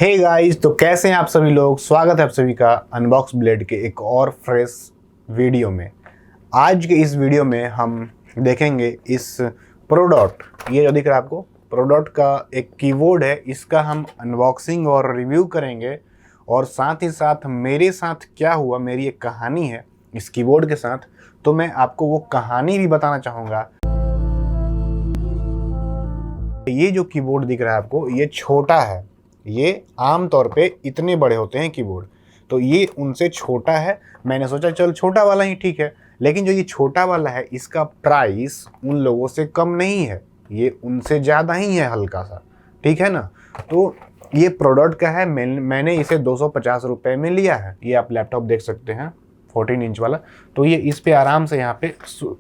Hey guys, तो कैसे हैं आप सभी लोग। स्वागत है आप सभी का अनबॉक्स ब्लेड के एक और फ्रेश वीडियो में। आज के इस वीडियो में हम देखेंगे इस प्रोडॉट, ये जो दिख रहा है आपको, प्रोडॉट का एक कीबोर्ड है। इसका हम अनबॉक्सिंग और रिव्यू करेंगे और साथ ही साथ मेरे साथ क्या हुआ, मेरी एक कहानी है इस कीबोर्ड के साथ, तो मैं आपको वो कहानी भी बताना चाहूँगा। ये जो कीबोर्ड दिख रहा है आपको, ये छोटा है। ये आम तौर पे इतने बड़े होते हैं कीबोर्ड, तो ये उनसे छोटा है। मैंने सोचा चल छोटा वाला ही ठीक है, लेकिन जो ये छोटा वाला है इसका प्राइस उन लोगों से कम नहीं है, ये उनसे ज़्यादा ही है हल्का सा, ठीक है ना। तो ये प्रोडक्ट का है, मैंने इसे 250 रुपये में लिया है। ये आप लैपटॉप देख सकते हैं 14 इंच वाला, तो ये इस पे आराम से यहाँ पे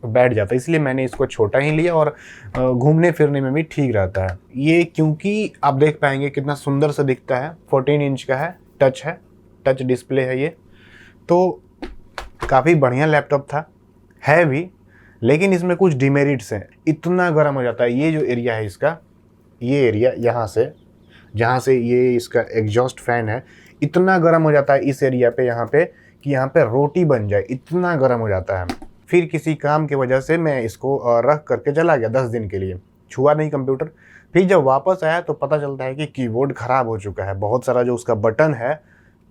बैठ जाता है, इसलिए मैंने इसको छोटा ही लिया और घूमने फिरने में भी ठीक रहता है ये, क्योंकि आप देख पाएंगे कितना सुंदर सा दिखता है। 14 इंच का है, टच डिस्प्ले है ये, तो काफ़ी बढ़िया लैपटॉप था, है भी, लेकिन इसमें कुछ डिमेरिट्स हैं। इतना गर्म हो जाता है ये जो एरिया है इसका, ये एरिया यहाँ से, जहाँ से ये इसका एग्जॉस्ट फैन है, इतना गर्म हो जाता है इस एरिया पे, यहाँ पे कि यहाँ पे रोटी बन जाए, इतना गर्म हो जाता है। फिर किसी काम की वजह से मैं इसको रख करके चला गया 10 दिन के लिए, छुआ नहीं कंप्यूटर। फिर जब वापस आया तो पता चलता है कि कीबोर्ड ख़राब हो चुका है। बहुत सारा जो उसका बटन है,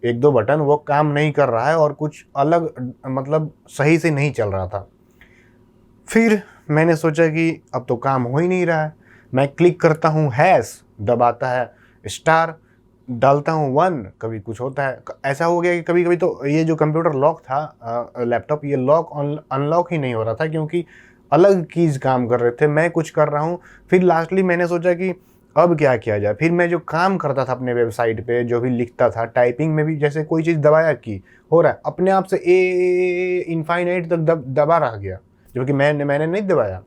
एक दो बटन, वो काम नहीं कर रहा है और कुछ अलग, मतलब सही से नहीं चल रहा था। फिर मैंने सोचा कि अब तो काम हो ही नहीं रहा है। मैं क्लिक करता हूँ हैश, दबाता है स्टार, डालता हूँ 1, कभी कुछ होता है। ऐसा हो गया कि कभी कभी तो ये जो कंप्यूटर लॉक था, लैपटॉप, ये लॉक अनलॉक ही नहीं हो रहा था, क्योंकि अलग कीज काम कर रहे थे, मैं कुछ कर रहा हूँ। फिर लास्टली मैंने सोचा कि अब क्या किया जाए। फिर मैं जो काम करता था अपने वेबसाइट पे, जो भी लिखता था, टाइपिंग में भी जैसे कोई चीज़ दबाया की हो रहा है, अपने आप से ए इनफाइनाइट तक दबा रह गया, जो कि मैंने नहीं दबाया।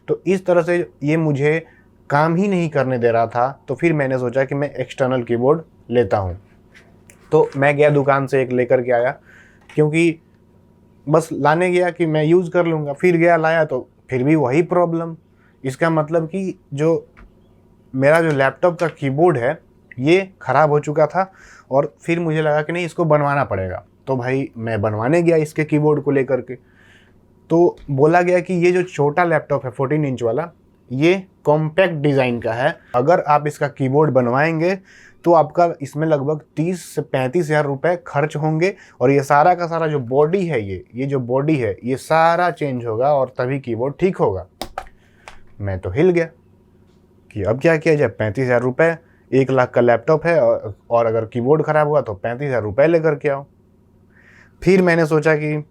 तो इस तरह से ये मुझे काम ही नहीं करने दे रहा था। तो फिर मैंने सोचा कि मैं एक्सटर्नल कीबोर्ड लेता हूँ। तो मैं गया दुकान से एक लेकर के आया, क्योंकि बस लाने गया कि मैं यूज़ कर लूँगा। फिर गया लाया तो फिर भी वही प्रॉब्लम। इसका मतलब कि जो मेरा जो लैपटॉप का कीबोर्ड है ये ख़राब हो चुका था, और फिर मुझे लगा कि नहीं, इसको बनवाना पड़ेगा। तो भाई मैं बनवाने गया इसके कीबोर्ड को लेकर के। तो बोला गया कि ये जो छोटा लैपटॉप है 14 इंच वाला, ये कॉम्पैक्ट डिज़ाइन का है। अगर आप इसका कीबोर्ड बनवाएंगे तो आपका इसमें लगभग 30 से 35 हज़ार रुपये खर्च होंगे, और ये सारा का सारा जो बॉडी है, ये जो बॉडी है, ये सारा चेंज होगा और तभी कीबोर्ड ठीक होगा। मैं तो हिल गया कि अब क्या किया जाए। 35 हज़ार रुपये, 1 लाख का लैपटॉप है, और अगर कीबोर्ड ख़राब हुआ तो 35 हज़ार रुपये लेकर के आओ। फिर मैंने सोचा कि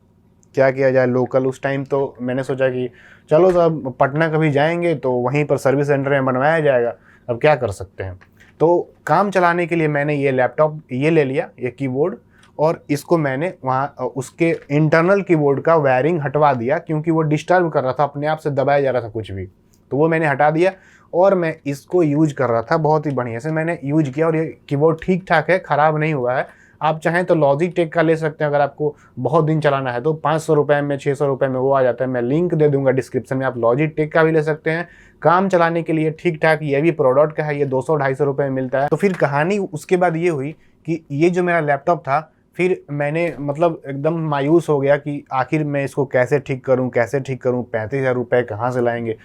क्या किया जाए लोकल। उस टाइम तो मैंने सोचा कि चलो सब पटना कभी जाएंगे तो वहीं पर सर्विस सेंटर में बनवाया जाएगा, अब क्या कर सकते हैं। तो काम चलाने के लिए मैंने ये लैपटॉप ये ले लिया, ये कीबोर्ड, और इसको मैंने वहाँ उसके इंटरनल कीबोर्ड का वायरिंग हटवा दिया, क्योंकि वो डिस्टर्ब कर रहा था, अपने आप से दबाया जा रहा था कुछ भी, तो वो मैंने हटा दिया। और मैं इसको यूज कर रहा था बहुत ही बढ़िया से, मैंने यूज किया और ये कीबोर्ड ठीक ठाक है, ख़राब नहीं हुआ है। आप चाहें तो लॉजिटेक का ले सकते हैं, अगर आपको बहुत दिन चलाना है तो 500 रुपये में, 600 रुपये में वो आ जाता है। मैं लिंक दे दूंगा डिस्क्रिप्शन में, आप लॉजिटेक का भी ले सकते हैं। काम चलाने के लिए ठीक ठाक, ये भी प्रोडक्ट का है, ये 200-250 रुपये में मिलता है। तो फिर कहानी उसके बाद ये हुई कि ये जो मेरा लैपटॉप था, फिर मैंने मतलब एकदम मायूस हो गया कि आखिर मैं इसको कैसे ठीक करूँ, 35 हज़ार रुपये कहाँ से लाएंगे।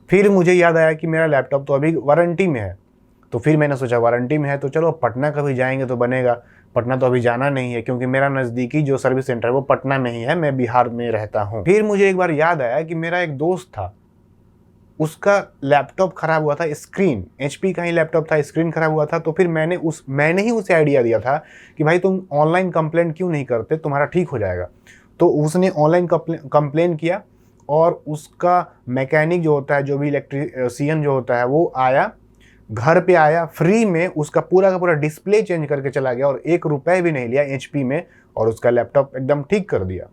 फिर मुझे याद आया कि मेरा लैपटॉप तो अभी वारंटी में है, तो फिर मैंने सोचा वारंटी में है तो चलो पटना कभी जाएंगे तो बनेगा। पटना तो अभी जाना नहीं है, क्योंकि मेरा नज़दीकी जो सर्विस सेंटर है वो पटना में ही है, मैं बिहार में रहता हूँ। फिर मुझे एक बार याद आया कि मेरा एक दोस्त था, उसका लैपटॉप ख़राब हुआ था, स्क्रीन, HP का ही लैपटॉप था, स्क्रीन ख़राब हुआ था। तो फिर मैंने ही उसे आइडिया दिया था कि भाई तुम ऑनलाइन कंप्लेंट क्यों नहीं करते, तुम्हारा ठीक हो जाएगा। तो उसने ऑनलाइन कंप्लेन किया, और उसका मैकेनिक जो होता है, जो भी इलेक्ट्रीशियन जो होता है, वो आया, घर पे आया, फ्री में उसका पूरा का पूरा डिस्प्ले चेंज करके चला गया, और 1 रुपये भी नहीं लिया HP में, और उसका लैपटॉप एकदम ठीक कर दिया।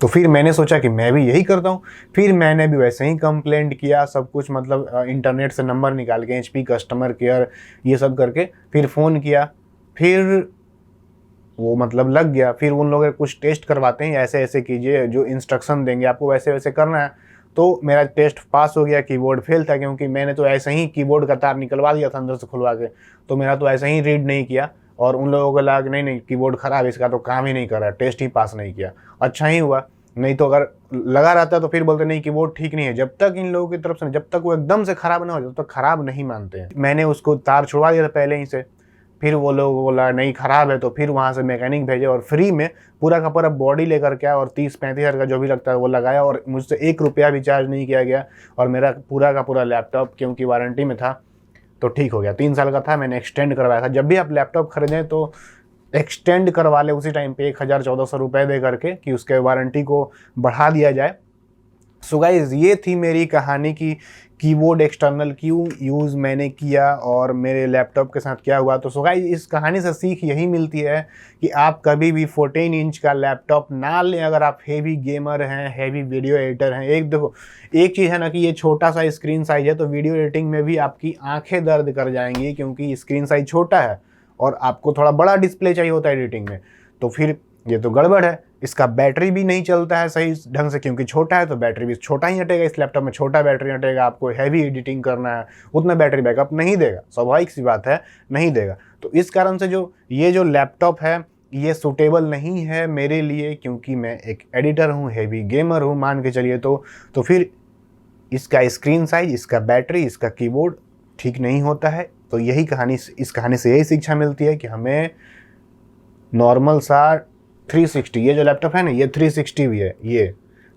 तो फिर मैंने सोचा कि मैं भी यही करता हूँ। फिर मैंने भी वैसे ही कंप्लेंट किया, सब कुछ, मतलब इंटरनेट से नंबर निकाल के HP कस्टमर केयर ये सब करके फिर फ़ोन किया। फिर वो मतलब लग गया। फिर उन लोग कुछ टेस्ट करवाते हैं, ऐसे ऐसे कीजिए, जो इंस्ट्रक्शन देंगे आपको वैसे वैसे करना है। तो मेरा टेस्ट पास हो गया, कीबोर्ड फेल था, क्योंकि मैंने तो ऐसे ही कीबोर्ड का तार निकलवा दिया था अंदर से खुलवा के, तो मेरा तो ऐसे ही रीड नहीं किया, और उन लोगों को लगा कि नहीं नहीं कीबोर्ड ख़राब है, इसका तो काम ही नहीं कर रहा, टेस्ट ही पास नहीं किया। अच्छा ही हुआ, नहीं तो अगर लगा रहता तो फिर बोलते नहीं कीबोर्ड ठीक नहीं है। जब तक इन लोगों की तरफ से, जब तक वो एकदम से ख़राब ना हो जाए तब तक ख़राब नहीं मानते हैं। मैंने उसको तार छुड़वा दिया था पहले ही से, फिर वो लोग बोला नहीं ख़राब है, तो फिर वहाँ से मैकेनिक भेजे और फ्री में पूरा का पूरा बॉडी लेकर के आया और 30-35 हज़ार का जो भी लगता है वो लगाया, और मुझसे 1 रुपया भी चार्ज नहीं किया गया। और मेरा पूरा का पूरा लैपटॉप क्योंकि वारंटी में था तो ठीक हो गया। 3 साल का था, मैंने एक्सटेंड करवाया था। जब भी आप लैपटॉप खरीदें तो एक्सटेंड करवा ले उसी टाइम पे 1000-1400 रुपये दे करके, कि उसके वारंटी को बढ़ा दिया जाए। सो गाइज ये थी मेरी कहानी की कीबोर्ड एक्सटर्नल क्यों यूज़ मैंने किया और मेरे लैपटॉप के साथ क्या हुआ। तो सो गाइज इस कहानी से सीख यही मिलती है कि आप कभी भी 14 इंच का लैपटॉप ना लें अगर आप हेवी गेमर हैं, हेवी वीडियो एडिटर हैं। एक देखो, एक चीज़ है ना कि ये छोटा सा स्क्रीन साइज है तो वीडियो एडिटिंग में भी आपकी आंखें दर्द कर जाएंगी, क्योंकि स्क्रीन साइज छोटा है और आपको थोड़ा बड़ा डिस्प्ले चाहिए होता है एडिटिंग में, तो फिर ये तो गड़बड़ है। इसका बैटरी भी नहीं चलता है सही ढंग से, क्योंकि छोटा है तो बैटरी भी छोटा ही हटेगा। इस लैपटॉप में छोटा बैटरी हटेगा, आपको हैवी एडिटिंग करना है, उतना बैटरी बैकअप नहीं देगा, स्वाभाविक सी बात है, नहीं देगा। तो इस कारण से ये जो लैपटॉप है ये सूटेबल नहीं है मेरे लिए, क्योंकि मैं एक एडिटर हूँ, हैवी गेमर हूँ मान के चलिए। तो फिर इसका स्क्रीन साइज, इसका बैटरी, इसका कीबोर्ड ठीक नहीं होता है। तो यही कहानी, इस कहानी से यही शिक्षा मिलती है कि हमें नॉर्मल सा 360, ये जो लैपटॉप है ना ये 360 भी है ये,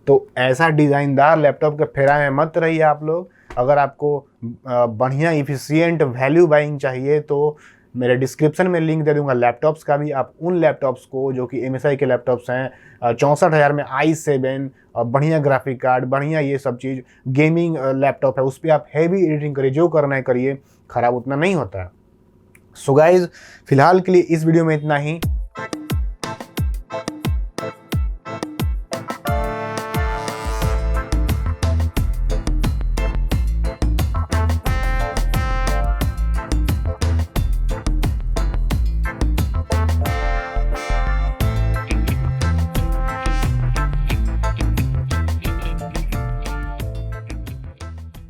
तो ऐसा डिज़ाइनदार लैपटॉप के फेरा में मत रहिए आप लोग। अगर आपको बढ़िया इफिशियंट वैल्यू बाइंग चाहिए तो मेरे डिस्क्रिप्शन में लिंक दे दूंगा लैपटॉप्स का भी। आप उन लैपटॉप्स को जो कि MSI के लैपटॉप्स हैं, 64,000 में i7 और बढ़िया ग्राफिक कार्ड, बढ़िया ये सब चीज़, गेमिंग लैपटॉप है, उस पर आप हैवी एडिटिंग करिए, जो करना है करिए, ख़राब उतना नहीं होता है। सो गाइज फिलहाल के लिए इस वीडियो में इतना ही।